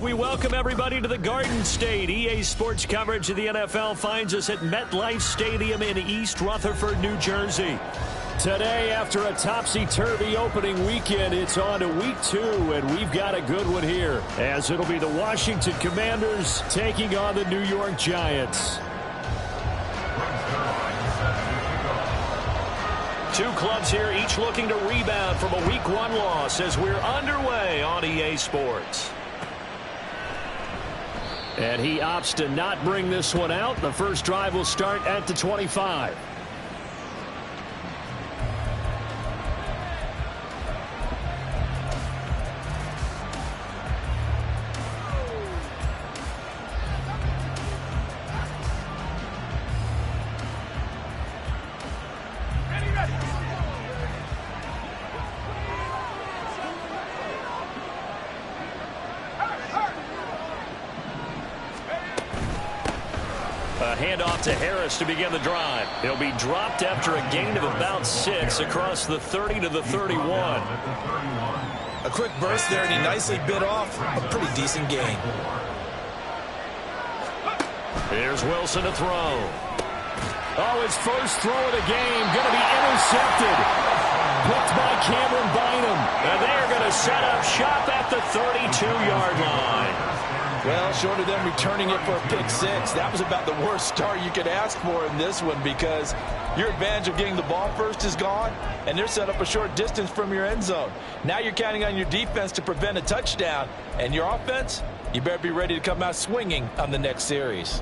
We welcome everybody to the Garden State. EA Sports coverage of the NFL finds us at MetLife Stadium in East Rutherford, New Jersey. Today, after a topsy-turvy opening weekend, it's on to week 2, and we've got a good one here, as it'll be the Washington Commanders taking on the New York Giants. Two clubs here, each looking to rebound from a Week 1 loss as we're underway on EA Sports. And he opts to not bring this one out. The first drive will start at the 25. Handoff to Harris to begin the drive. He'll be dropped after a gain of about 6 across the 30 to the 31. A quick burst there, and he nicely bit off a pretty decent gain. Here's Wilson to throw. Oh, his first throw of the game going to be intercepted. Picked by Cameron Bynum. And they're going to set up shop at the 32-yard line. Well, short of them returning it for a pick 6, that was about the worst start you could ask for in this one, because your advantage of getting the ball first is gone, and they're set up a short distance from your end zone. Now you're counting on your defense to prevent a touchdown, and your offense, you better be ready to come out swinging on the next series.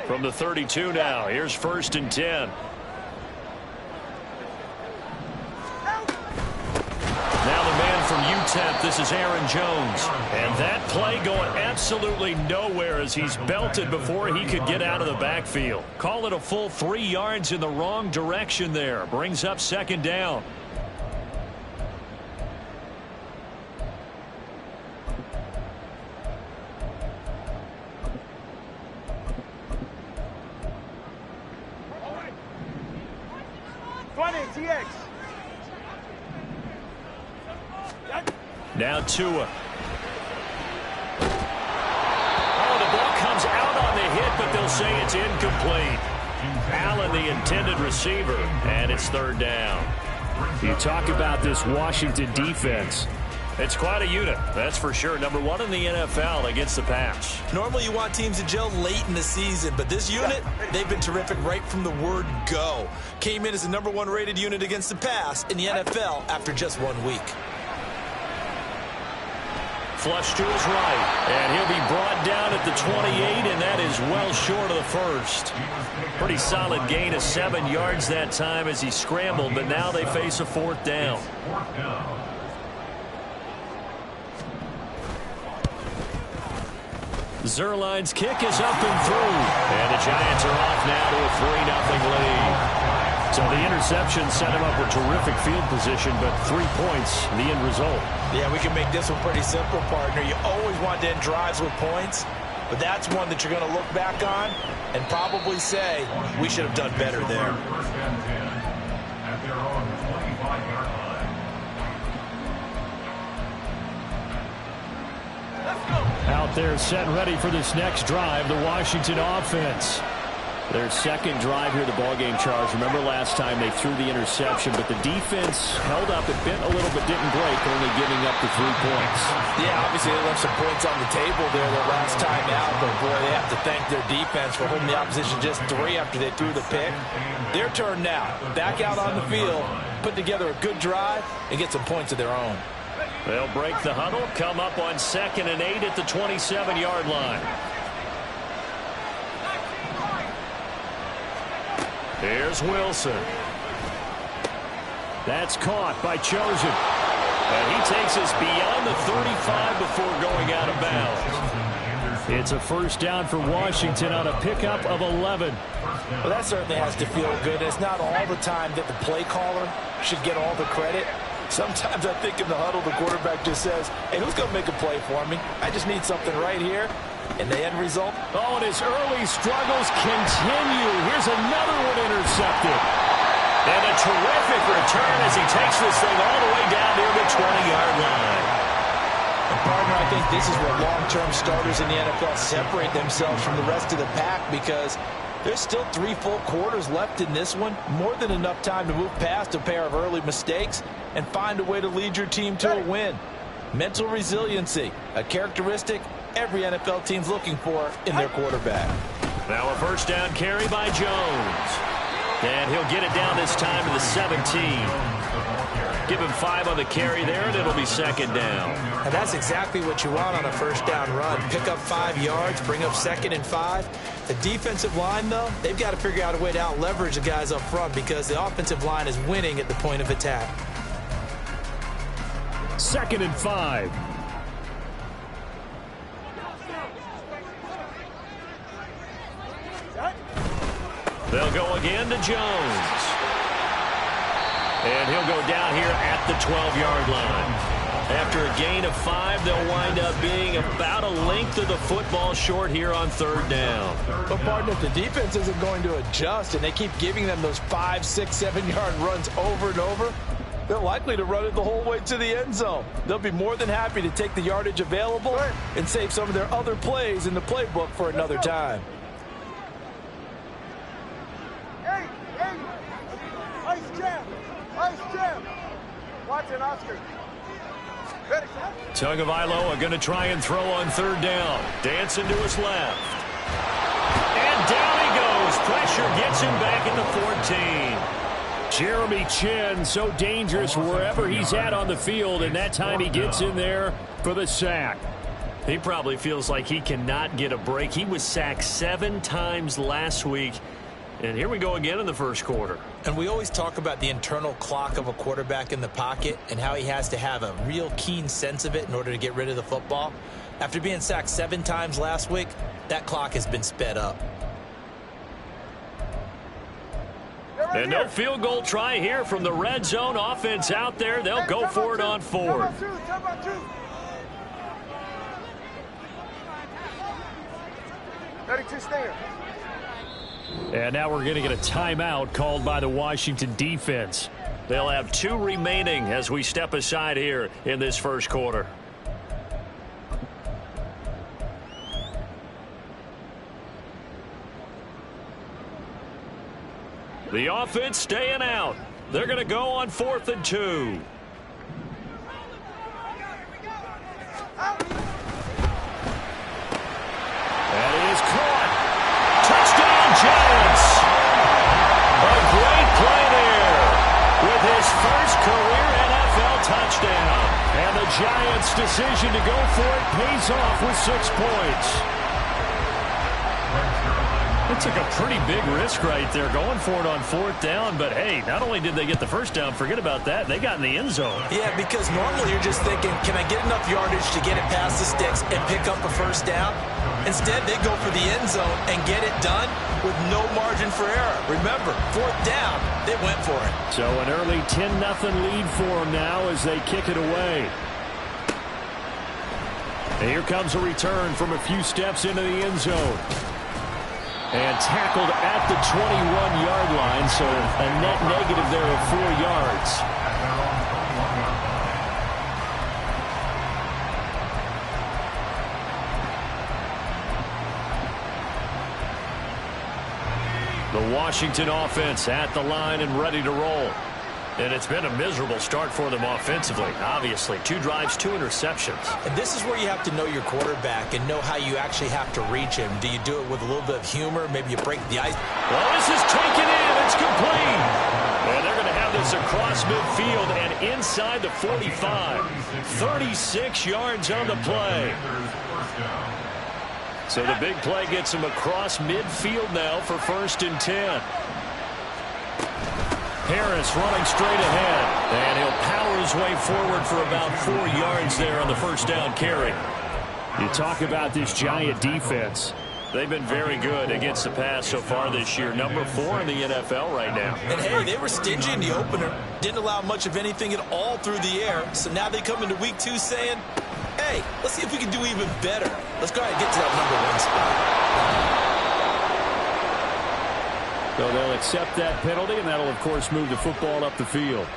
From the 32 now, here's 1st and 10. Now the man from UTEP, this is Aaron Jones. And that play going absolutely nowhere as he's belted before he could get out of the backfield. Call it a full 3 yards in the wrong direction there. Brings up 2nd down. Now Tua. Oh, the ball comes out on the hit, but they'll say it's incomplete. Allen, the intended receiver, and it's 3rd down. You talk about this Washington defense. It's quite a unit, that's for sure. Number 1 in the NFL against the pass. Normally you want teams to gel late in the season, but this unit, they've been terrific right from the word go. Came in as the number 1 rated unit against the pass in the NFL after just 1 week. Flush to his right, and he'll be brought down at the 28, and that is well short of the first. Pretty solid gain of 7 yards that time as he scrambled, but now they face a 4th down. Zuerlein's kick is up and through, and the Giants are off now to a 3-0 lead. So the interception set him up with terrific field position, but 3 points, the end result. Yeah, we can make this one pretty simple, partner. You always want to end drives with points, but that's one that you're going to look back on and probably say, we should have done better there. Out there set and ready for this next drive, the Washington offense. Their 2nd drive here, the ballgame, Charles. Remember last time they threw the interception, but the defense held up. It bent a little but didn't break, only giving up the 3 points. Yeah, obviously they left some points on the table there their last time out, but boy, they have to thank their defense for holding the opposition just 3 after they threw the pick. Their turn now. Back out on the field, put together a good drive, and get some points of their own. They'll break the huddle, come up on 2nd and 8 at the 27-yard line. Here's Wilson. That's caught by Chosen. And he takes us beyond the 35 before going out of bounds. It's a 1st down for Washington on a pickup of 11. Well, that certainly has to feel good. It's not all the time that the play caller should get all the credit. Sometimes I think in the huddle, the quarterback just says, hey, who's going to make a play for me? I just need something right here. And the end result? Oh, and his early struggles continue. Here's another one intercepted. And a terrific return as he takes this thing all the way down near the 20-yard line. And partner, I think this is where long-term starters in the NFL separate themselves from the rest of the pack, because there's still 3 full quarters left in this one. More than enough time to move past a pair of early mistakes and find a way to lead your team to a win. Mental resiliency, a characteristic every NFL team's looking for in their quarterback. Now a first down carry by Jones. And he'll get it down this time to the 17. Give him 5 on the carry there, and it'll be second down. And that's exactly what you want on a first down run. Pick up 5 yards, bring up 2nd and 5. The defensive line, though, they've got to figure out a way to out-leverage the guys up front because the offensive line is winning at the point of attack. 2nd and 5. They'll go again to Jones. And he'll go down here at the 12-yard line. After a gain of 5, they'll wind up being about a length of the football short here on 3rd down. But, partner, if the defense isn't going to adjust and they keep giving them those 5, 6, 7-yard runs over and over, they're likely to run it the whole way to the end zone. They'll be more than happy to take the yardage available and save some of their other plays in the playbook for another time. Watching Oscar. Tagovailoa going to try and throw on 3rd down. Dancing to his left. And down he goes. Pressure gets him back at the 14. Jeremy Chinn, so dangerous wherever he's at on the field, and that time he gets in there for the sack. He probably feels like he cannot get a break. He was sacked 7 times last week. And here we go again in the first quarter. And we always talk about the internal clock of a quarterback in the pocket and how he has to have a real keen sense of it in order to get rid of the football. After being sacked 7 times last week, that clock has been sped up. And no field goal try here from the red zone offense out there. They'll go for it on 4th. 32 stinger. And now we're going to get a timeout called by the Washington defense. They'll have 2 remaining as we step aside here in this first quarter. The offense staying out. They're going to go on 4th and 2. That is caught. Touchdown, Giants. A great play there with his first career NFL touchdown. And the Giants' decision to go for it pays off with 6 points. It took a pretty big risk right there going for it on 4th down. But, hey, not only did they get the first down, forget about that, they got in the end zone. Yeah, because normally you're just thinking, can I get enough yardage to get it past the sticks and pick up a first down? Instead, they go for the end zone and get it done with no margin for error. Remember, 4th down, they went for it. So an early 10-0 lead for them now as they kick it away. And here comes a return from a few steps into the end zone. And tackled at the 21-yard line, so a net negative there of 4 yards. The Washington offense at the line and ready to roll. And it's been a miserable start for them offensively. Obviously, 2 drives, 2 interceptions. And this is where you have to know your quarterback and know how you actually have to reach him. Do you do it with a little bit of humor? Maybe you break the ice. Well, this is taken in. It's complete. And they're going to have this across midfield and inside the 45. 36 yards on the play. So the big play gets him across midfield now for 1st and 10. Harris running straight ahead, and he'll power his way forward for about 4 yards there on the first down carry. You talk about this Giant defense. They've been very good against the pass so far this year. Number 4 in the NFL right now. And, hey, they were stingy in the opener. Didn't allow much of anything at all through the air. So now they come into week 2 saying, hey, let's see if we can do even better. Let's go ahead and get to that number 1 spot. So they'll accept that penalty, and that'll, of course, move the football up the field.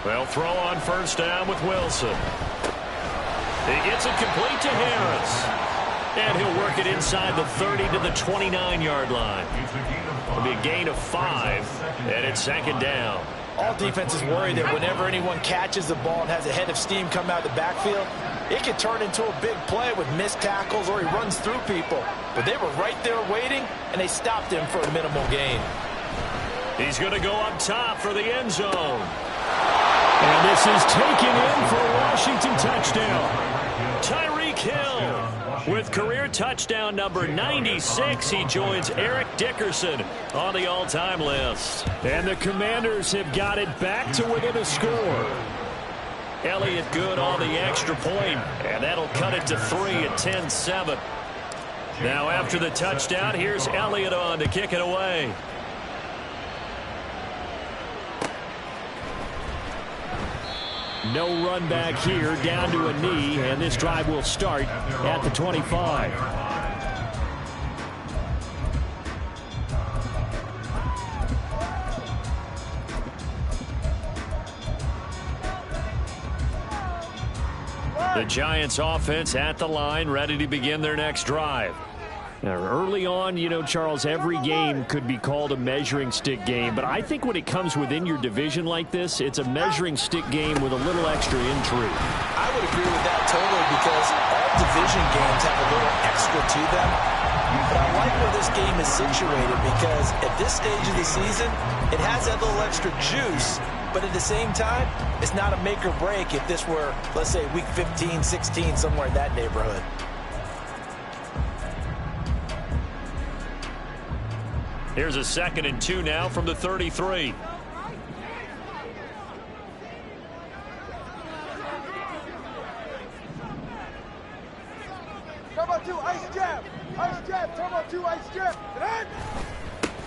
They'll throw on first down with Wilson. He gets it complete to Harris. And he'll work it inside the 30 to the 29-yard line. It'll be a gain of 5, and it's 2nd down. All defenses worry that whenever anyone catches the ball and has a head of steam come out of the backfield, it can turn into a big play with missed tackles or he runs through people. But they were right there waiting, and they stopped him for a minimal gain. He's going to go up top for the end zone. And this is taken in for a Washington touchdown. Tyreek Hill with career touchdown number 96. He joins Eric Dickerson on the all-time list. And the Commanders have got it back to within a score. Elliott good on the extra point, and that'll cut it to 3 at 10-7. Now after the touchdown, here's Elliott on to kick it away. No run back here, down to a knee, and this drive will start at the 25. The Giants offense at the line, ready to begin their next drive. Now, early on, you know, Charles, every game could be called a measuring stick game, but I think when it comes within your division like this, it's a measuring stick game with a little extra intrigue. I would agree with that totally because all division games have a little extra to them. But I like where this game is situated because at this stage of the season, it has that little extra juice, but at the same time, it's not a make or break if this were, let's say, week 15, 16, somewhere in that neighborhood. Here's a 2nd and 2 now from the 33. Turbo 2, ice jab, turbo 2, ice jab.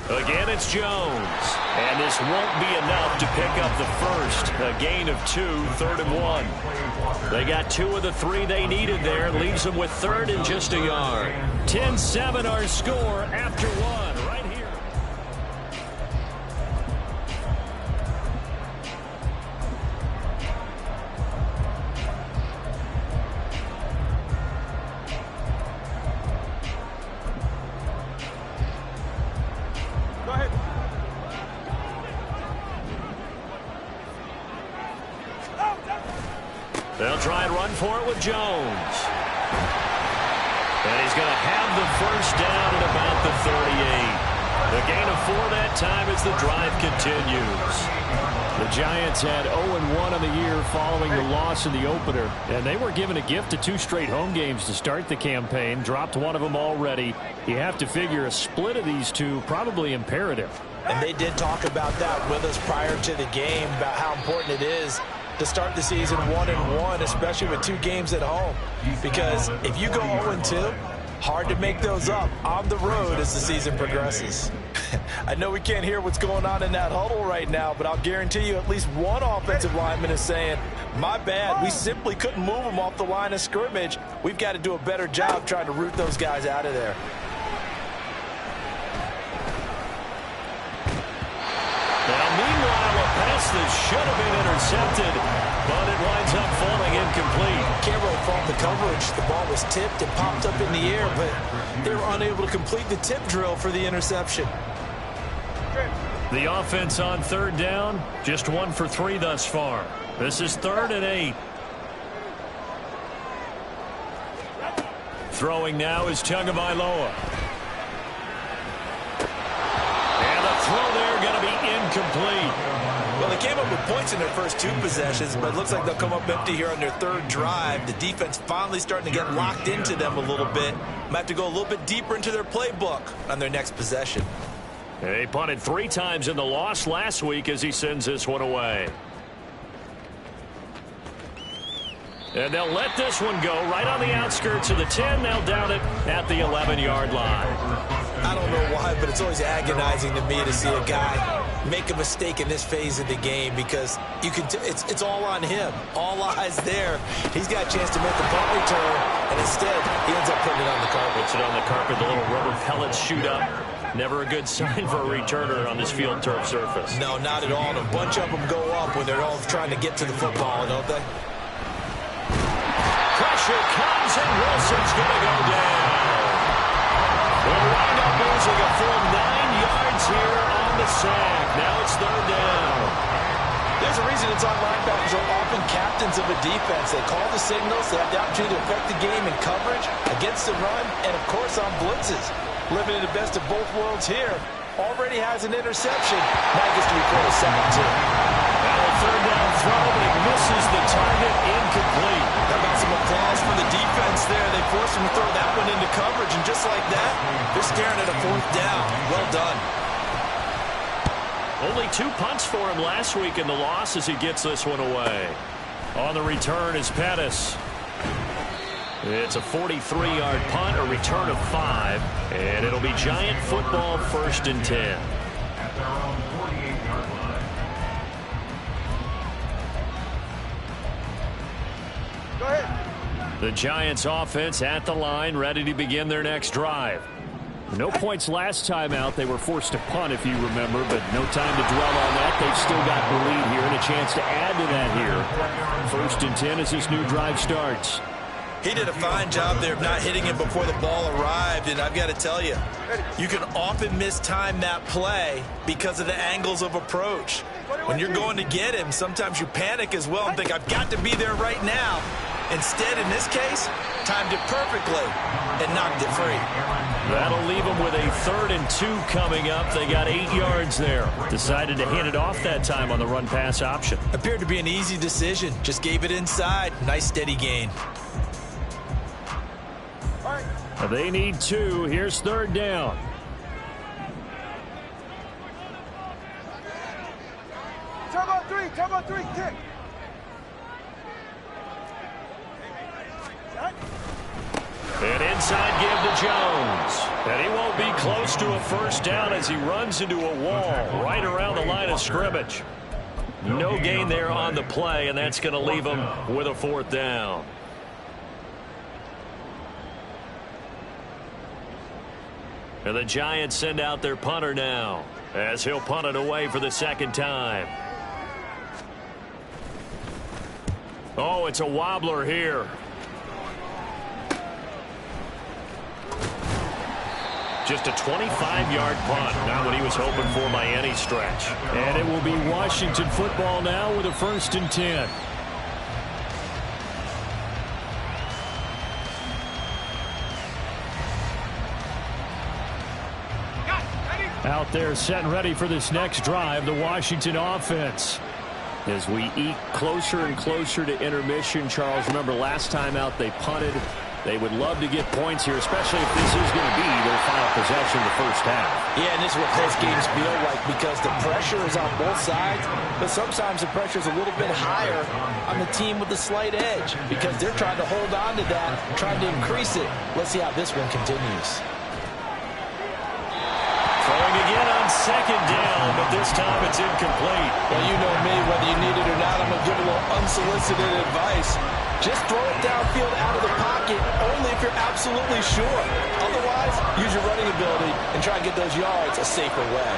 Again, it's Jones. And this won't be enough to pick up the first. A gain of 2, 3rd and 1. They got 2 of the 3 they needed there. Leaves them with 3rd and just a yard. 10-7 our score after 1. Right here. They'll try and run for it with Jones. And he's going to have the first down at about the 38. The gain of 4 that time as the drive continues. The Giants had 0-1 on the year following the loss in the opener. And they were given a gift of 2 straight home games to start the campaign. Dropped one of them already. You have to figure a split of these 2 probably imperative. And they did talk about that with us prior to the game, about how important it is to start the season 1-1, especially with 2 games at home. Because if you go 0-2, hard to make those up on the road as the season progresses. I know we can't hear what's going on in that huddle right now, but I'll guarantee you at least one offensive lineman is saying, my bad, we simply couldn't move them off the line of scrimmage. We've got to do a better job trying to root those guys out of there. Now, meanwhile, a pass that should have been intercepted, but it winds up falling incomplete. Can't really fault the coverage. The ball was tipped and popped up in the air, but they were unable to complete the tip drill for the interception. The offense on 3rd down, just 1 for 3 thus far. This is 3rd and 8. Throwing now is Tagovailoa. And the throw there going to be incomplete. Well, they came up with points in their first 2 possessions, but it looks like they'll come up empty here on their 3rd drive. The defense finally starting to get locked into them a little bit. Might have to go a little bit deeper into their playbook on their next possession. They punted 3 times in the loss last week as he sends this one away. And they'll let this one go right on the outskirts of the 10. They'll down it at the 11-yard line. I don't know why, but it's always agonizing to me to see a guy make a mistake in this phase of the game because you can. It's all on him. All eyes there. He's got a chance to make a punt return, and instead he ends up putting it on the carpet. Puts it on the carpet. The little rubber pellets shoot up. Never a good sign for a returner on this field turf surface. No, not at all. And a bunch of them go up when they're all trying to get to the football, don't they? Pressure comes, and Wilson's going to go down. We'll wind up losing a full 9 yards here on the sack. Now it's 3rd down. There's a reason inside linebackers are often captains of a defense. They call the signals. They have the opportunity to affect the game in coverage, against the run, and, of course, on blitzes. Living in the best of both worlds here. Already has an interception. Now gets to report a sack, too. Now a 3rd down throw, but it misses the target. Incomplete. How about some applause for the defense there? They forced him to throw that one into coverage, and just like that, they're staring at a 4th down. Well done. Only 2 punts for him last week in the loss as he gets this one away. On the return is Pettis. It's a 43-yard punt, a return of 5, and it'll be Giant football 1st and 10. Go ahead. The Giants offense at the line, ready to begin their next drive. No points last time out. They were forced to punt, if you remember, but no time to dwell on that. They've still got the lead here and a chance to add to that here. 1st and 10 as this new drive starts. He did a fine job there of not hitting him before the ball arrived, and I've got to tell you, you can often mistime that play because of the angles of approach. When you're going to get him, sometimes you panic as well and think, I've got to be there right now. Instead, in this case, timed it perfectly and knocked it free. That'll leave them with a 3rd and 2 coming up. They got 8 yards there. Decided to hand it off that time on the run-pass option. Appeared to be an easy decision. Just gave it inside. Nice steady gain. They need 2. Here's 3rd down. Turbo 3, kick. An inside give to Jones. And he won't be close to a 1st down as he runs into a wall right around the line of scrimmage. No gain there on the play, and that's going to leave him with a 4th down. And the Giants send out their punter now as he'll punt it away for the 2nd time. Oh, it's a wobbler here. Just a 25-yard punt, not what he was hoping for by any stretch. And it will be Washington football now with a 1st and 10. Out there set and ready for this next drive, the Washington offense. As we eke closer and closer to intermission, Charles, remember last time out they punted. They would love to get points here, especially if this is going to be their final possession of the 1st half. Yeah, and this is what close games feel like because the pressure is on both sides, but sometimes the pressure is a little bit higher on the team with the slight edge because they're trying to hold on to that, trying to increase it. Let's see how this one continues. Throwing again on 2nd down, but this time it's incomplete. Well, you know me, whether you need it or not, I'm going to give a little unsolicited advice. Just throw it downfield out of the pocket only if you're absolutely sure. Otherwise, use your running ability and try and get those yards a safer way.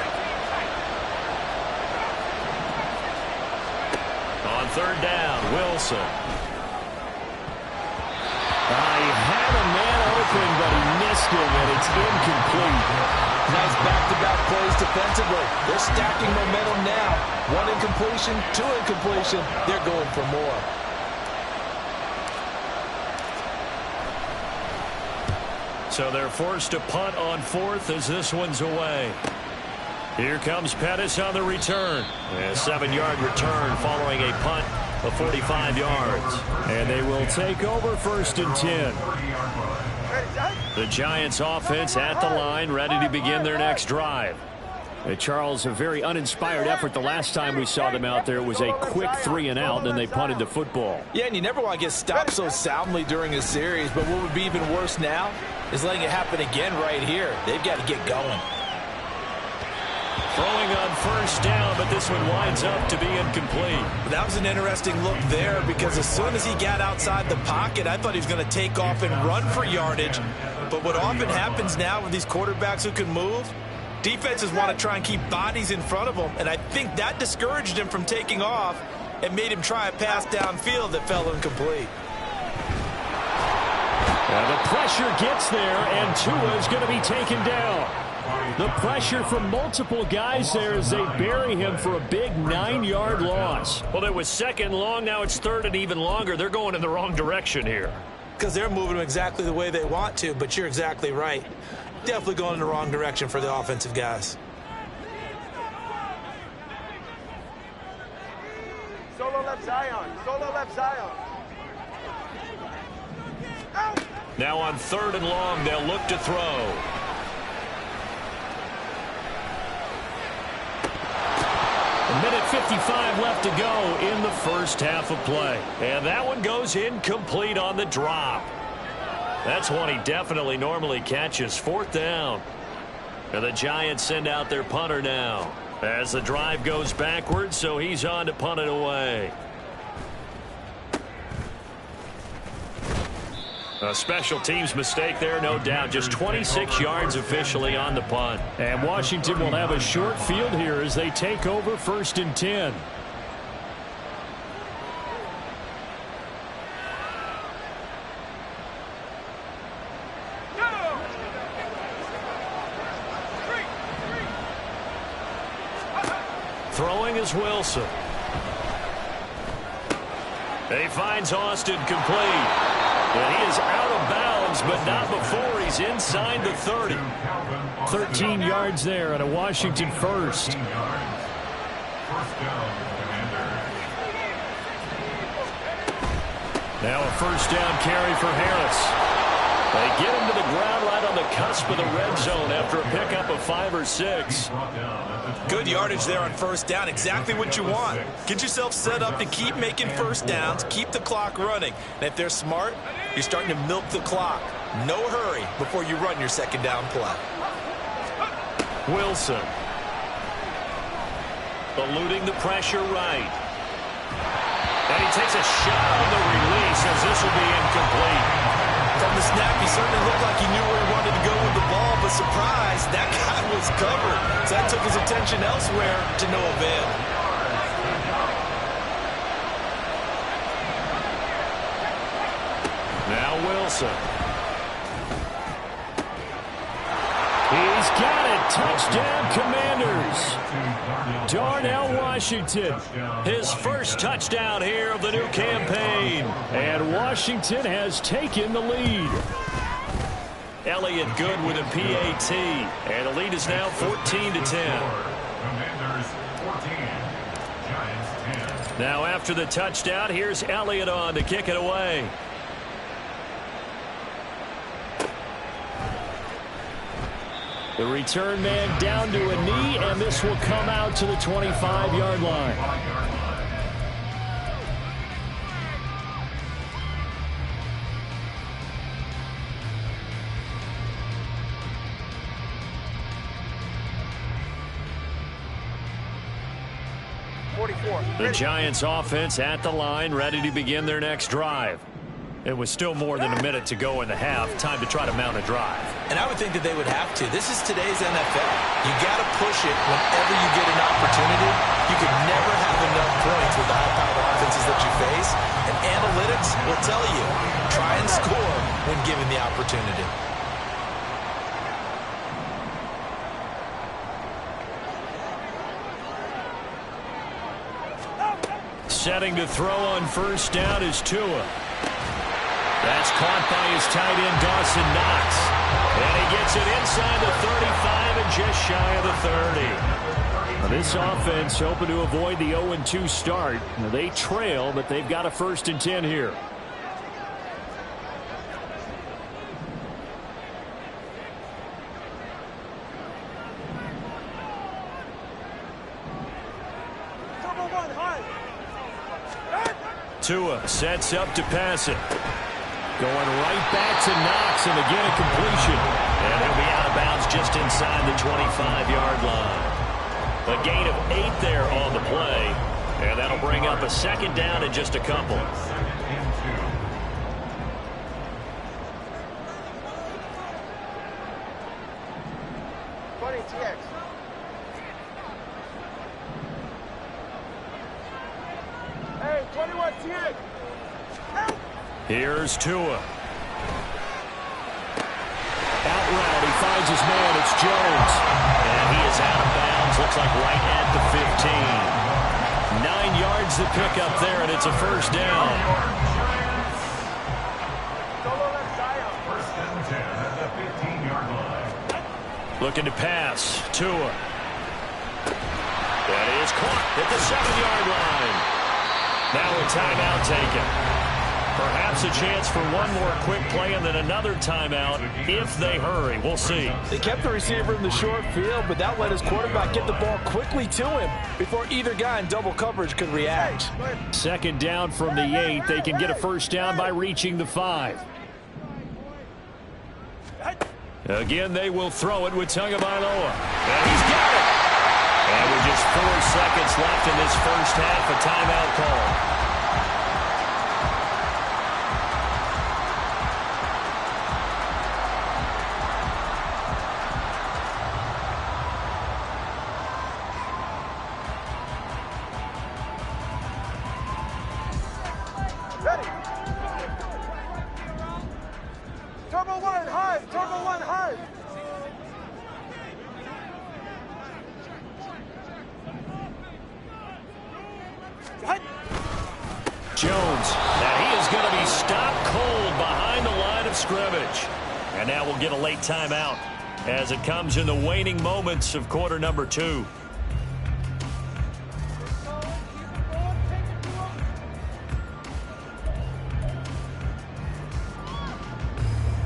On 3rd down, Wilson. He had a man open, but he missed him, and it's incomplete. Nice back-to-back plays defensively. They're stacking momentum now. 1 incompletion, 2 incompletion. They're going for more. So they're forced to punt on 4th as this one's away. Here comes Pettis on the return. A 7-yard return following a punt of 45 yards. And they will take over 1st and 10. The Giants offense at the line, ready to begin their next drive. Charles, a very uninspired effort the last time we saw them out there. It was a quick 3 and out, and then they punted the football. Yeah, and you never want to get stopped so soundly during a series, but what would be even worse now is letting it happen again right here. They've got to get going. Throwing on first down, but this one winds up to be incomplete. That was an interesting look there because as soon as he got outside the pocket, I thought he was going to take off and run for yardage. But what often happens now with these quarterbacks who can move, defenses want to try and keep bodies in front of them, and I think that discouraged him from taking off and made him try a pass downfield that fell incomplete. And the pressure gets there, and Tua is going to be taken down. The pressure from multiple guys there as they bury him for a big 9-yard loss. Well, it was second long. Now it's third and even longer. They're going in the wrong direction here. Because they're moving them exactly the way they want to, but you're exactly right. Definitely going in the wrong direction for the offensive guys. Solo left Zion. Solo left Zion. Out. Now on third and long, they'll look to throw. A minute 55 left to go in the first half of play. And that one goes incomplete on the drop. That's one he definitely normally catches. Fourth down. And the Giants send out their punter now as the drive goes backwards, so he's on to punt it away. A special teams mistake there, no doubt. Just 26 yards officially on the punt. And Washington will have a short field here as they take over first and 10. Throwing is Wilson. He finds Austin complete. And he is out of bounds, but not before he's inside the 30. 13 yards there at a Washington first. Now a first down carry for Harris. They get him to the ground right on the cusp of the red zone after a pickup of 5 or 6. Good yardage there on first down. Exactly what you want. Get yourself set up to keep making first downs, keep the clock running. And if they're smart, you're starting to milk the clock. No hurry before you run your second down play. Wilson. Eluding the pressure right. And he takes a shot on the release as this will be incomplete. From the snap, he certainly looked like he knew where he wanted to go with the ball, but surprise, that guy was covered. So that took his attention elsewhere to no avail. Now Wilson. He's got it. Touchdown, Commanders. Darnell Washington, his first touchdown here of the new campaign. And Washington has taken the lead. Elliott good with a PAT. And the lead is now 14-10. Now after the touchdown, here's Elliott on to kick it away. The return man down to a knee, and this will come out to the 25-yard line. The Giants offense at the line, ready to begin their next drive. It was still more than a minute to go in the half. Time to try to mount a drive. And I would think that they would have to. This is today's NFL. You got to push it whenever you get an opportunity. You can never have enough points with the high-powered offenses that you face. And analytics will tell you, try and score when given the opportunity. Setting to throw on first down is Tua. That's caught by his tight end, Dawson Knox. And he gets it inside the 35 and just shy of the 30. Now this offense hoping to avoid the 0-2 start. Now they trail, but they've got a first and 10 here. Tua sets up to pass it. Going right back to Knox, and again a completion. And he'll be out of bounds just inside the 25-yard line. A gain of 8 there on the play. And that'll bring up a second down in just a couple. Hey, 21 TX. Here's Tua. Out route, he finds his man. It's Jones. And he is out of bounds. Looks like right at the 15. 9 yards to pick up there, and it's a first down. First and 10 at the 15-yard line. Looking to pass. Tua. That is caught at the 7-yard line. Now a timeout taken. Perhaps a chance for one more quick play and then another timeout if they hurry. We'll see. They kept the receiver in the short field, but that let his quarterback get the ball quickly to him before either guy in double coverage could react. Second down from the 8. They can get a first down by reaching the 5. Again, they will throw it with Tagovailoa. And he's got it. And with just 4 seconds left in this first half, a timeout call. Turbo 1, high. Turbo 1, high. Jones. Now he is going to be stopped cold behind the line of scrimmage. And now we'll get a late timeout as it comes in the waning moments of quarter number 2.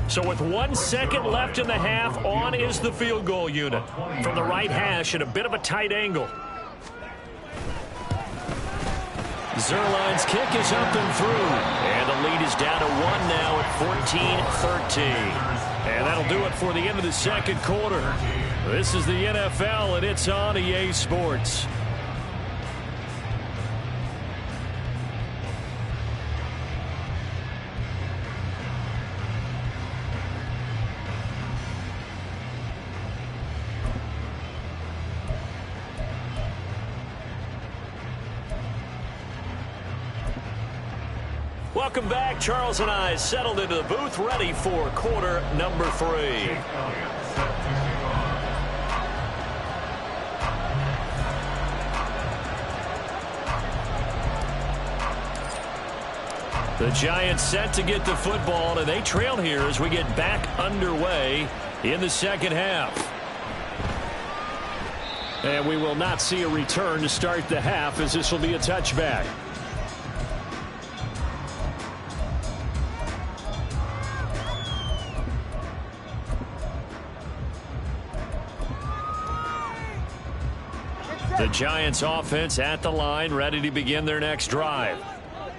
So with 1 second left in the half, on is the field goal unit. From the right hash at a bit of a tight angle. Zuerlein's kick is up and through. And the lead is down to 1 now at 14-13. And that'll do it for the end of the second quarter. This is the NFL, and it's on EA Sports. Welcome back. Charles and I settled into the booth, ready for quarter number 3. The Giants set to get the football, and they trail here as we get back underway in the second half. And we will not see a return to start the half, as this will be a touchback. The Giants offense at the line, ready to begin their next drive.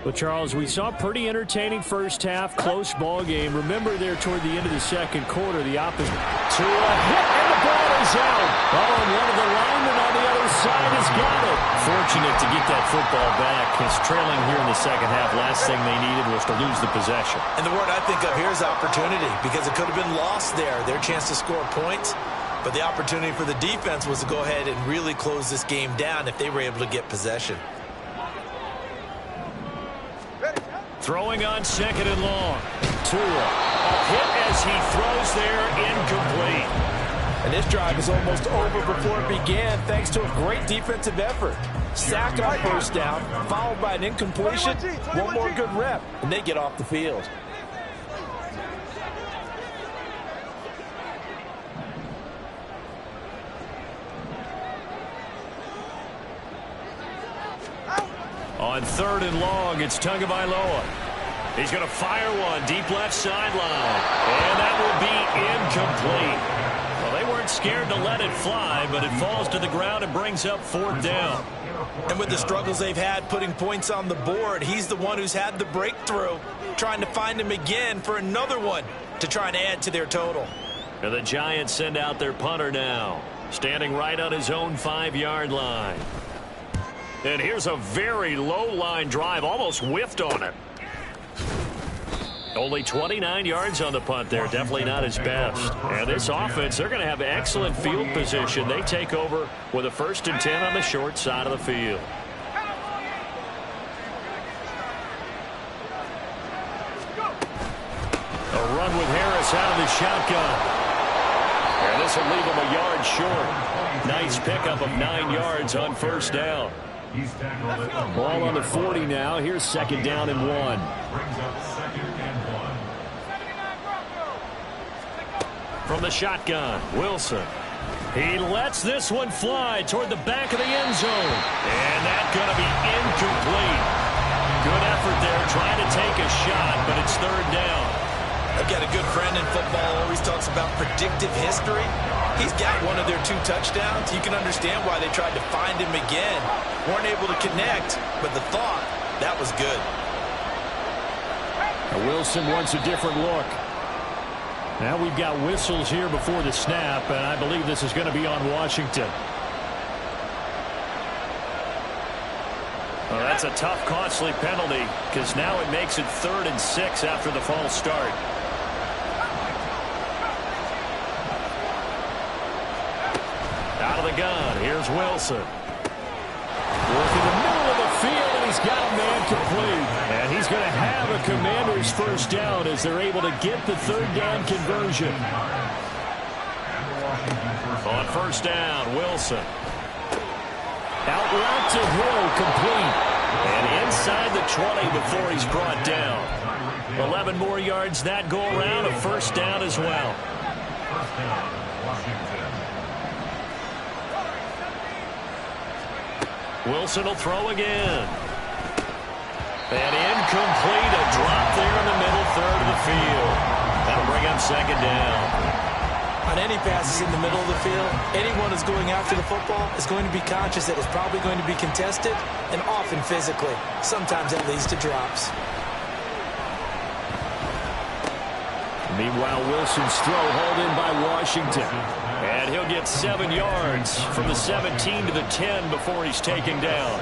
Well, Charles, we saw a pretty entertaining first half, close ball game. Remember there toward the end of the second quarter, the opposite. To a hit, and the ball is out. Oh, and one of the linemen on the other side has got it. Fortunate to get that football back. Because trailing here in the second half, last thing they needed was to lose the possession. And the word I think of here is opportunity, because it could have been lost there. Their chance to score points. But the opportunity for the defense was to go ahead and really close this game down if they were able to get possession. Throwing on second and long. Tua. A hit as he throws there, incomplete. And this drive is almost over before it began thanks to a great defensive effort. Sack on first down, followed by an incompletion, one more good rep, and they get off the field. On third and long, it's Tagovailoa. He's going to fire one deep left sideline. And that will be incomplete. Well, they weren't scared to let it fly, but it falls to the ground and brings up 4th down. And with the struggles they've had putting points on the board, he's the one who's had the breakthrough, trying to find him again for another one to try and add to their total. And the Giants send out their punter now, standing right on his own 5-yard line. And here's a very low line drive, almost whiffed on it. Only 29 yards on the punt there. Definitely not his best. And this offense, they're going to have excellent field position. They take over with a 1st and 10 on the short side of the field. A run with Harris out of the shotgun. And this will leave him a yard short. Nice pickup of 9 yards on 1st down. Ball on the 40 now. Here's 2nd down and 1. Brings up 2nd and 1. From the shotgun, Wilson. He lets this one fly toward the back of the end zone. And that's going to be incomplete. Good effort there trying to take a shot, but it's 3rd down. I've got a good friend in football, always talks about predictive history. He's got one of their 2 touchdowns. You can understand why they tried to find him again. Weren't able to connect, but the thought, that was good. Wilson wants a different look. Now we've got whistles here before the snap, and I believe this is going to be on Washington. Well, that's a tough, costly penalty, because now it makes it 3rd and 6 after the false start. Out of the gun, here's Wilson. Working the middle of the field, and he's got a man complete. And he's going to have a Commander's 1st down as they're able to get the 3rd down conversion. On 1st down, Wilson. Out route to Hill, complete. And inside the 20 before he's brought down. 11 more yards that go around, a 1st down as well. 1st down, Washington. Wilson will throw again. And incomplete, a drop there in the middle 3rd of the field. That'll bring up 2nd down. On any passes in the middle of the field, anyone who's going after the football is going to be conscious that it's probably going to be contested, and often physically. Sometimes that leads to drops. Meanwhile, Wilson's throw hauled in by Washington. And he'll get 7 yards from the 17 to the 10 before he's taken down.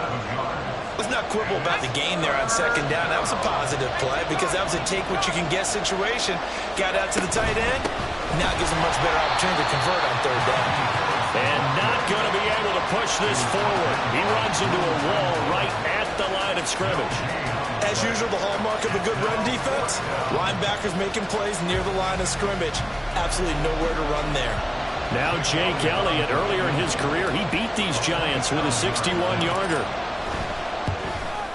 Let's not quibble about the gain there on 2nd down. That was a positive play because that was a take-what-you-can-get situation. Got out to the tight end. Now gives him a much better opportunity to convert on 3rd down. And not going to be able to push this forward. He runs into a wall right at the line of scrimmage. As usual, the hallmark of a good run defense, linebackers making plays near the line of scrimmage. Absolutely nowhere to run there. Now Jake Elliott, earlier in his career, he beat these Giants with a 61-yarder.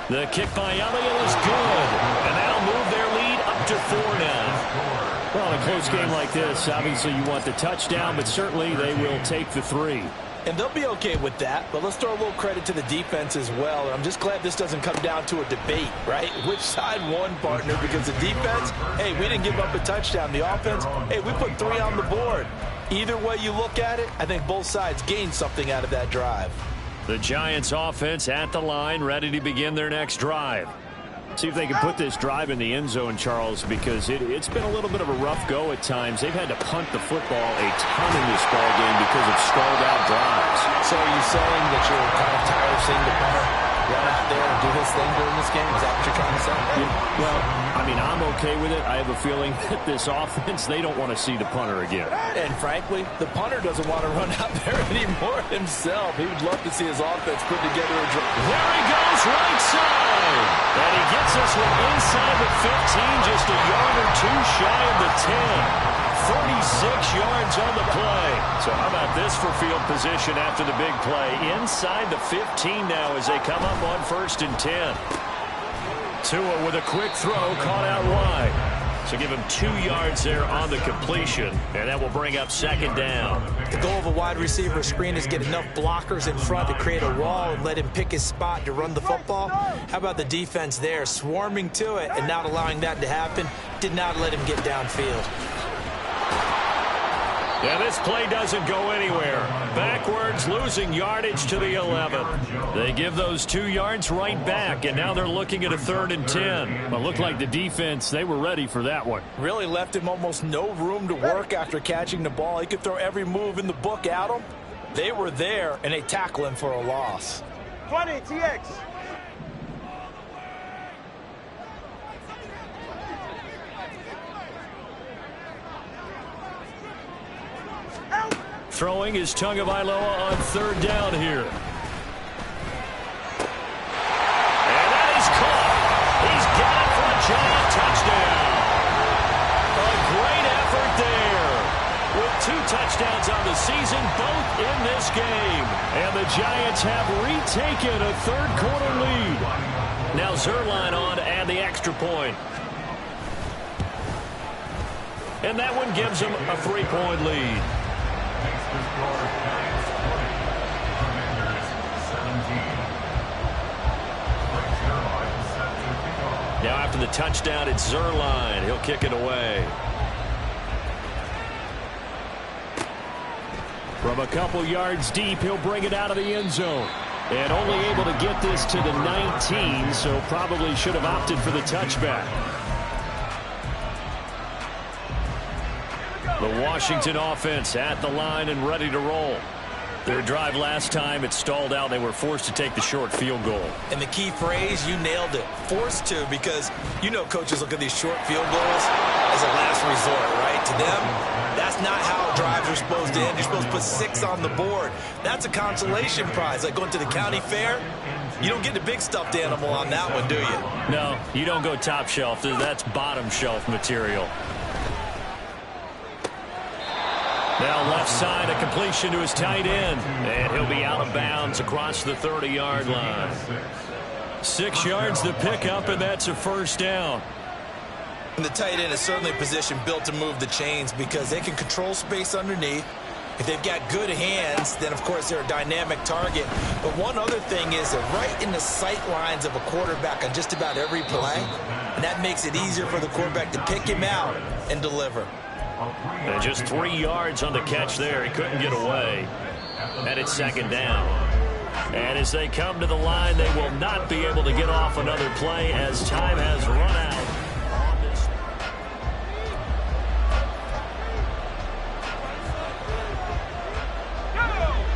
The kick by Elliott is good, and that'll move their lead up to 4 now. Well, in a close game like this, obviously you want the touchdown, but certainly they will take the 3. And they'll be okay with that, but let's throw a little credit to the defense as well. I'm just glad this doesn't come down to a debate, right? Which side won, partner? Because the defense, hey, we didn't give up a touchdown. The offense, hey, we put 3 on the board. Either way you look at it, I think both sides gained something out of that drive. The Giants offense at the line, ready to begin their next drive. See if they can put this drive in the end zone, Charles, because it's been a little bit of a rough go at times. They've had to punt the football a ton in this ball game because of stalled out drives. So are you saying that you're kind of tired of seeing the punter run out there and do his thing during this game? Is that what you're trying to say? Yeah, well, I mean, I'm okay with it. I have a feeling that this offense, they don't want to see the punter again. And frankly, the punter doesn't want to run out there anymore himself. He would love to see his offense put together a drive. There he goes, right side. And he gets this one inside the 15, just a yard or 2 shy of the 10. 36 yards on the play. So how about this for field position after the big play? Inside the 15 now as they come up on 1st and 10. Tua with a quick throw, caught out wide. So give him 2 yards there on the completion, and that will bring up 2nd down. The goal of a wide receiver screen is get enough blockers in front to create a wall and let him pick his spot to run the football. How about the defense there, swarming to it and not allowing that to happen? Did not let him get downfield. And this play doesn't go anywhere. Backwards, losing yardage to the 11. They give those 2 yards right back, and now they're looking at a 3rd and 10. Well, looked like the defense, they were ready for that one. Really left him almost no room to work after catching the ball. He could throw every move in the book at him. They were there, and they tackle him for a loss. 20, TX. Throwing is Tagovailoa on 3rd down here. And that is caught. He's got it for a giant touchdown. A great effort there. With 2 touchdowns on the season, both in this game. And the Giants have retaken a 3rd quarter lead. Now Zuerlein on to add the extra point. And that one gives them a 3-point lead. Now after the touchdown, it's Zuerlein. He'll kick it away. From a couple yards deep, he'll bring it out of the end zone. And only able to get this to the 19, so probably should have opted for the touchback. The Washington offense at the line and ready to roll. Their drive last time, it stalled out. They were forced to take the short field goal. And the key phrase, you nailed it. Forced to, because you know coaches look at these short field goals as a last resort, right? To them, that's not how drives are supposed to end. You're supposed to put 6 on the board. That's a consolation prize. Like going to the county fair, you don't get the big stuffed animal on that one, do you? No, you don't go top shelf. That's bottom shelf material. Now left side, a completion to his tight end. And he'll be out of bounds across the 30-yard line. 6 yards the pickup, and that's a 1st down. And the tight end is certainly a position built to move the chains because they can control space underneath. If they've got good hands, then, of course, they're a dynamic target. But one other thing is they're right in the sight lines of a quarterback on just about every play. And that makes it easier for the quarterback to pick him out and deliver. And just 3 yards on the catch there. He couldn't get away. And it's 2nd down. And as they come to the line, they will not be able to get off another play as time has run out.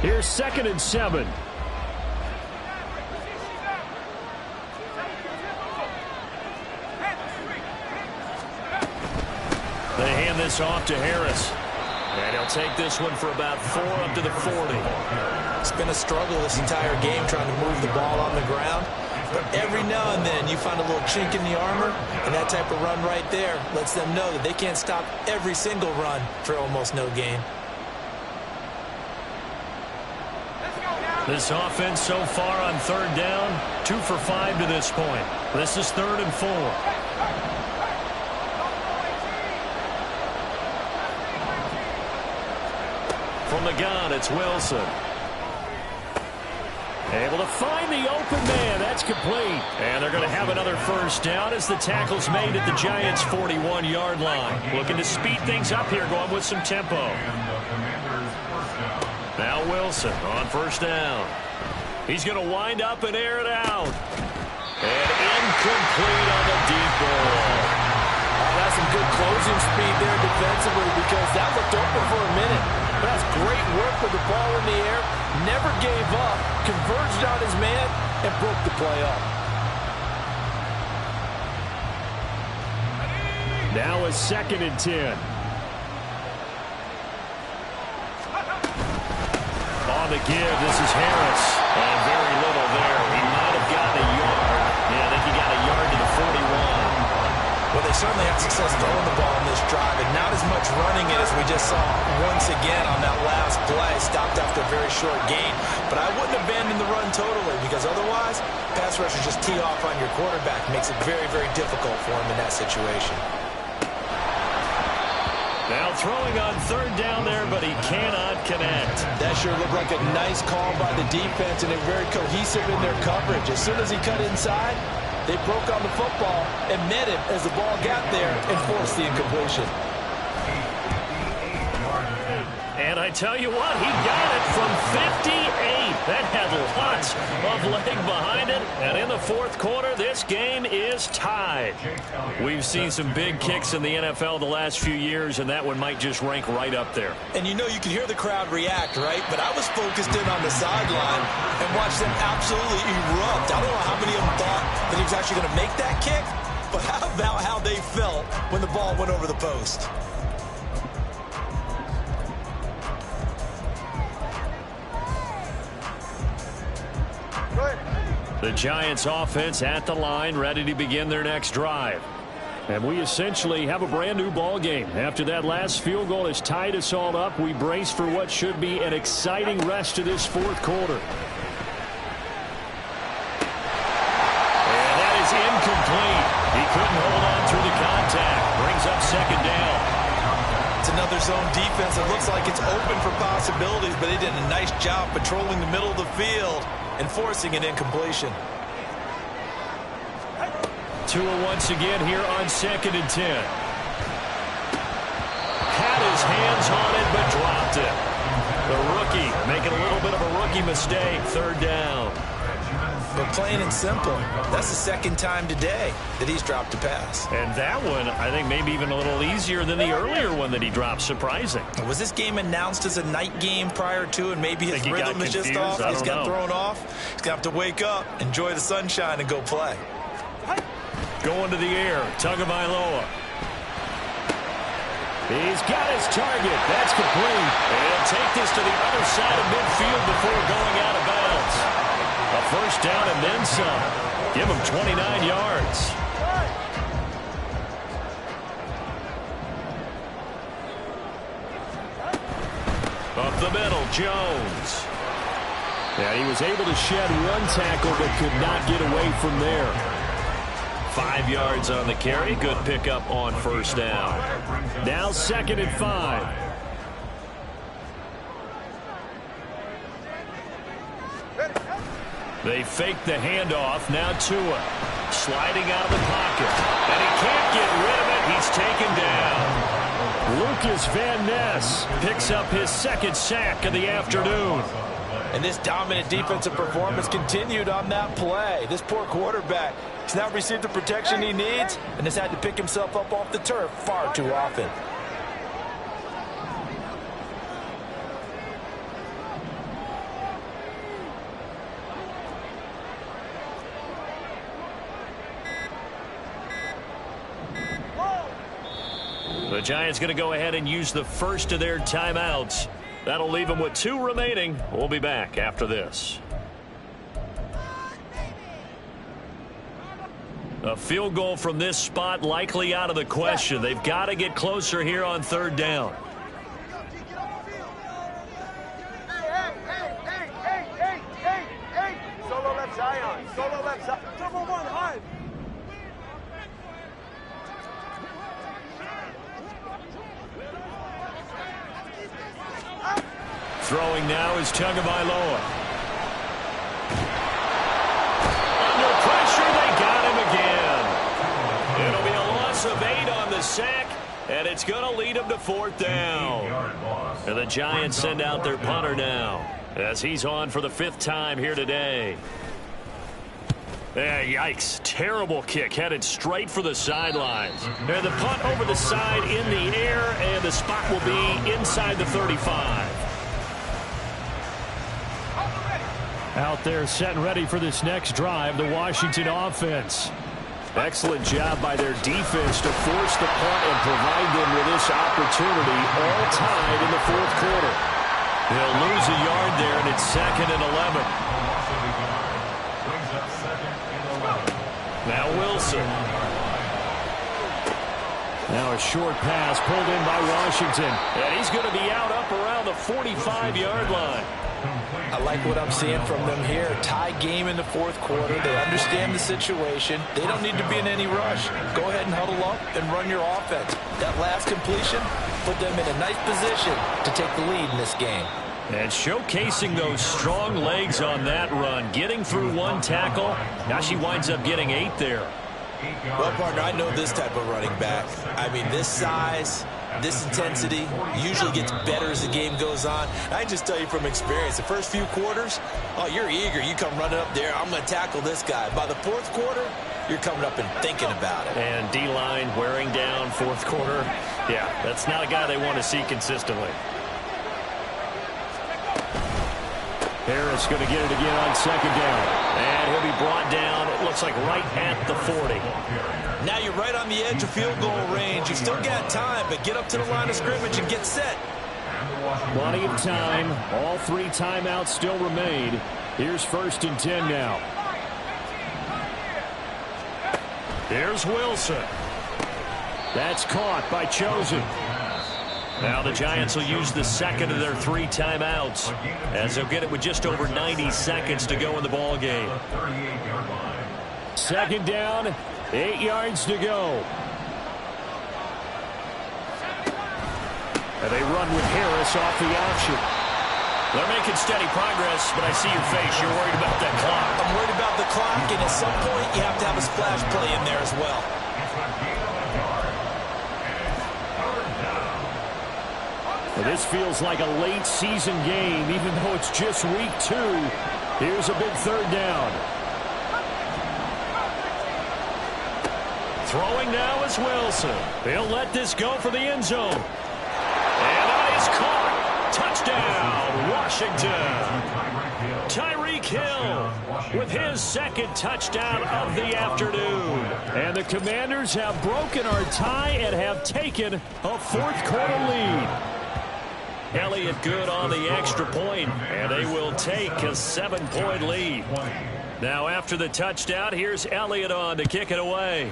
Here's 2nd and 7. They hand this off to Harris. And he'll take this one for about 4 up to the 40. It's been a struggle this entire game trying to move the ball on the ground. But every now and then you find a little chink in the armor, and that type of run right there lets them know that they can't stop every single run for almost no gain. This offense so far on 3rd down, 2 for 5 to this point. This is 3rd and 4. From the gun, it's Wilson. Able to find the open man. That's complete. And they're going to have another 1st down as the tackle's made at the Giants' 41-yard line. Looking to speed things up here, going with some tempo. Now Wilson on 1st down. He's going to wind up and air it out. And incomplete on the deep ball. That's some good closing speed there defensively because that looked open for a minute. But that's great work with the ball in the air. Never gave up, converged on his man, and broke the play up. Now a 2nd and 10. On the give, this is Harris. And very little there. He might have gotten a yard. Yeah, I think he got a yard to the 41. Well, they certainly had success throwing the ball in this drive, and not as much running it as we just saw once again on that last play. Stopped after a very short gain. But I wouldn't abandon the run totally, because otherwise, pass rushers just tee off on your quarterback. Makes it very, very difficult for him in that situation. Now throwing on 3rd down there, but he cannot connect. That sure looked like a nice call by the defense, and they're very cohesive in their coverage. As soon as he cut inside, they broke on the football and met him as the ball got there and forced the incompletion. And I tell you what, he got it from 58. That had lots of leg behind it. And in the fourth quarter, this game is tied. We've seen some big kicks in the NFL the last few years, and that one might just rank right up there. And you know, you can hear the crowd react, right? But I was focused in on the sideline and watched them absolutely erupt. I don't know how many of them thought that he was actually going to make that kick, but how about how they felt when the ball went over the post? The Giants offense at the line, ready to begin their next drive. And we essentially have a brand new ball game. After that last field goal has tied us all up, we brace for what should be an exciting rest of this fourth quarter. And that is incomplete. He couldn't hold on through the contact. Brings up second down. It's another zone defense. It looks like it's open for possibilities, but they did a nice job patrolling the middle of the field and forcing an incompletion. Tua once again here on 2nd and 10. Had his hands on it, but dropped it. The rookie making a little bit of a rookie mistake. Third down. But plain and simple, that's the second time today that he's dropped a pass. And that one, I think, maybe even a little easier than the earlier one that he dropped. Surprising. Was this game announced as a night game prior to, and maybe his rhythm is just off? He's got thrown off. He's got to wake up, enjoy the sunshine, and go play. Going to the air, Tagovailoa. He's got his target. That's complete. And he'll take this to the other side of midfield before going out of bounds. A first down and then some. Give him 29 yards. Up the middle, Jones. Yeah, he was able to shed one tackle but could not get away from there. 5 yards on the carry. Good pickup on first down. Now 2nd and 5. They fake the handoff. Now Tua sliding out of the pocket. And he can't get rid of it. He's taken down. Lucas Van Ness picks up his second sack of the afternoon. And this dominant defensive performance continued on that play. This poor quarterback has not received the protection he needs and has had to pick himself up off the turf far too often. The Giants going to go ahead and use the first of their timeouts. That'll leave them with 2 remaining. We'll be back after this. A field goal from this spot likely out of the question. They've got to get closer here on third down. Hey. Solo left Zion. Solo left Zion. Double one, high. Throwing now is Tagovailoa. Under pressure, they got him again. It'll be a loss of 8 on the sack, and it's going to lead them to fourth down. And the Giants send out their punter now, as he's on for the 5th time here today. Yikes. Terrible kick headed straight for the sidelines. And the punt over the side in the air, and the spot will be inside the 35. Out there set and ready for this next drive, the Washington offense. Excellent job by their defense to force the punt and provide them with this opportunity, all tied in the fourth quarter. They'll lose a yard there, and it's 2nd and 11. Now Wilson. Now a short pass pulled in by Washington. And he's going to be out up around the 45-yard line. I like what I'm seeing from them here. Tie game in the fourth quarter. They understand the situation. They don't need to be in any rush. Go ahead and huddle up and run your offense. That last completion put them in a nice position to take the lead in this game. And showcasing those strong legs on that run. Getting through one tackle. Now she winds up getting 8 there. Well, partner, I know this type of running back. I mean, this size, This intensity usually gets better as the game goes on. I can just tell you from experience, the first few quarters, oh, you're eager. You come running up there, I'm going to tackle this guy. By the fourth quarter, you're coming up and thinking about it. And D-line wearing down fourth quarter. Yeah, that's not a guy they want to see consistently. Harris going to get it again on second down. And he'll be brought down, it looks like right at the 40. Now you're right on the edge of field goal range. You've still got time, but get up to the line of scrimmage and get set. Plenty of time. All 3 timeouts still remain. Here's 1st and 10 now. Here's Wilson. That's caught by Chosen. Now the Giants will use the second of their 3 timeouts as they'll get it with just over 90 seconds to go in the ball game. Second down, 8 yards to go. And they run with Harris off the option. They're making steady progress, but I see your face. You're worried about that clock. I'm worried about the clock, and at some point you have to have a splash play in there as well. Well, this feels like a late season game, even though it's just week 2. Here's a big 3rd down. Throwing now is Wilson. He'll let this go for the end zone. And that is caught. Touchdown, Washington. Tyreek Hill with his 2nd touchdown of the afternoon. And the Commanders have broken our tie and have taken a 4th quarter lead. Elliott good on the extra point, and they will take a 7-point lead. Now after the touchdown, here's Elliott on to kick it away.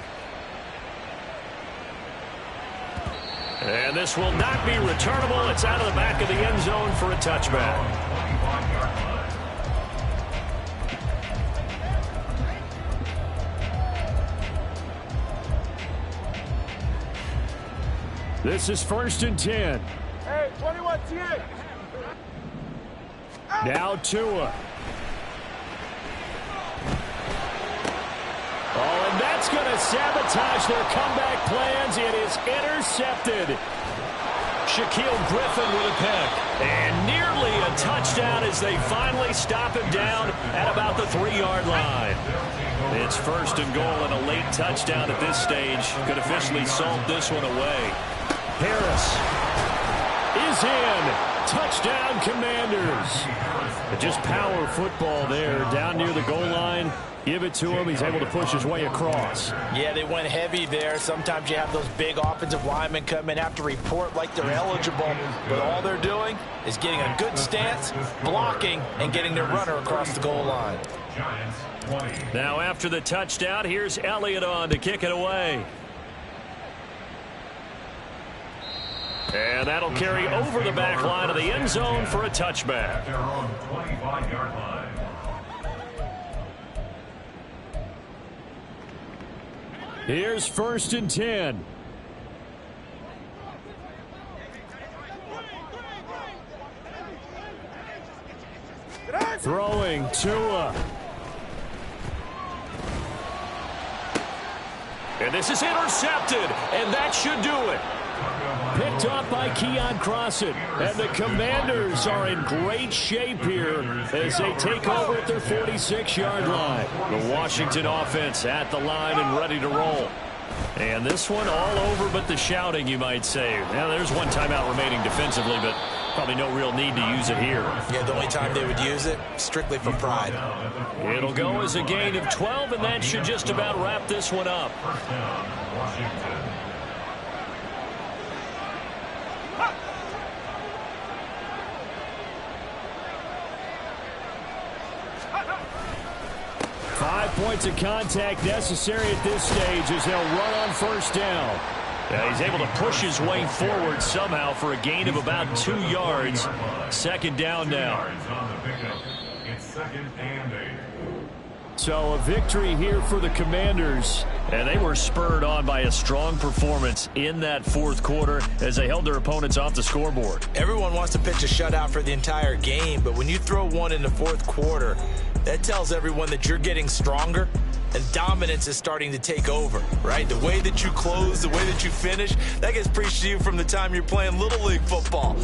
And this will not be returnable. It's out of the back of the end zone for a touchback. This is 1st and 10. Hey, 21 TA. Now Tua. Oh, and that's going to sabotage their comeback plans. It is intercepted. Shaquille Griffin with a pick. And nearly a touchdown as they finally stop him down at about the 3-yard line. It's 1st and goal, and a late touchdown at this stage could officially salt this one away. Harris is in. Touchdown, Commanders. Just power football there down near the goal line. Give it to him. He's able to push his way across. Yeah, they went heavy there. Sometimes you have those big offensive linemen come in, have to report like they're eligible. But all they're doing is getting a good stance, blocking, and getting their runner across the goal line. Now after the touchdown, here's Elliott on to kick it away. And that'll carry over the back line of the end zone for a touchback. Here's 1st and 10. Throwing Tua. And this is intercepted, and that should do it. Picked up by Keon Crossen. And the Commanders are in great shape here as they take over at their 46-yard line. The Washington offense at the line and ready to roll. And this one all over but the shouting, you might say. Now, there's one timeout remaining defensively, but probably no real need to use it here. Yeah, the only time they would use it, strictly for pride. It'll go as a gain of 12, and that should just about wrap this one up. 5 points of contact necessary at this stage as they'll run on 1st down. Yeah, he's able to push his way forward somehow for a gain of about 2 yards. 2nd down now. So a victory here for the Commanders. And they were spurred on by a strong performance in that 4th quarter as they held their opponents off the scoreboard. Everyone wants to pitch a shutout for the entire game, but when you throw one in the 4th quarter, that tells everyone that you're getting stronger and dominance is starting to take over, right? The way that you close, the way that you finish, that gets preached to you from the time you're playing Little League football.